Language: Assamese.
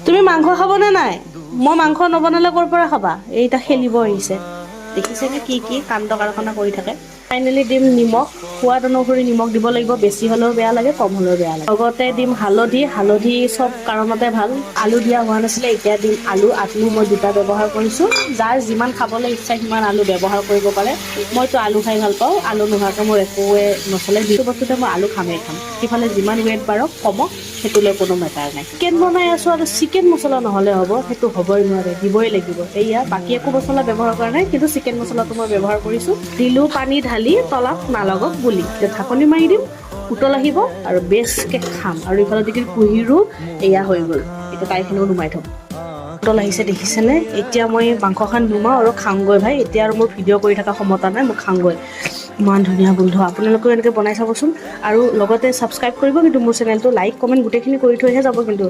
তুমি মাংস খাবনে নাই? মই মাংস নবনালে ক'ৰ পৰা খাবা? এইটা খেলিব আহিছে। দেখিছেনে কি কি কাণ্ড কাৰখানা কৰি থাকে। ফাইনেলি দিম নিমখ, সোৱাদ অনুসৰি নিমখ দিব লাগিব। বেছি হ'লেও বেয়া লাগে, কম হ'লেও বেয়া লাগে। লগতে দিম হালধি, হালধি চব কাৰণতে ভাল। আলু দিয়া হোৱা নাছিলে, এতিয়া দিম আলু। আলু মই দুটা ব্যৱহাৰ কৰিছোঁ। যাৰ যিমান খাবলৈ ইচ্ছা সিমান আলু ব্যৱহাৰ কৰিব পাৰে। মইতো আলু খাই ভাল পাওঁ, আলু নোহোৱাকৈ মোৰ একোৱে নচলে। যিটো বস্তুতে মই আলু খামেই খাম। সিফালে যিমান ৱেট বাঢ়ক কমক সেইটোলৈ কোনো মেটাৰ নাই। চিকেন বনাই আছোঁ আৰু চিকেন মছলা নহ'লে হ'ব? সেইটো হ'বই নোৱাৰে, দিবই লাগিব। এয়া বাকী একো মছলা ব্যৱহাৰ কৰা নাই, কিন্তু চিকেন মছলাটো মই ব্যৱহাৰ কৰিছোঁ। দিলোঁ পানী ঢালি, তলাত নালাগক বুলি। এতিয়া ঢাকনি মাৰি দিম, উতল আহিব আৰু বেছকৈ খাম। আৰু ইফালে দেখি কুহিৰো এয়া হৈ গ'ল। এতিয়া তাইখিনিও নুমাই থ'ম। উতল আহিছে দেখিছেনে? এতিয়া মই মাংসখন নুমাওঁ আৰু খাওঁগৈ ভাই। এতিয়া আৰু মোৰ ভিডিঅ' কৰি থকা ক্ষমতা নাই, মই খাওঁগৈ। ইমান ধুনীয়া গোন্ধ। আপোনালোকেও এনেকৈ বনাই চাবচোন। আৰু লগতে ছাবস্ক্ৰাইব কৰিব কিন্তু মোৰ চেনেলটো। লাইক কমেণ্ট গোটেইখিনি কৰি থৈহে যাব কিন্তু।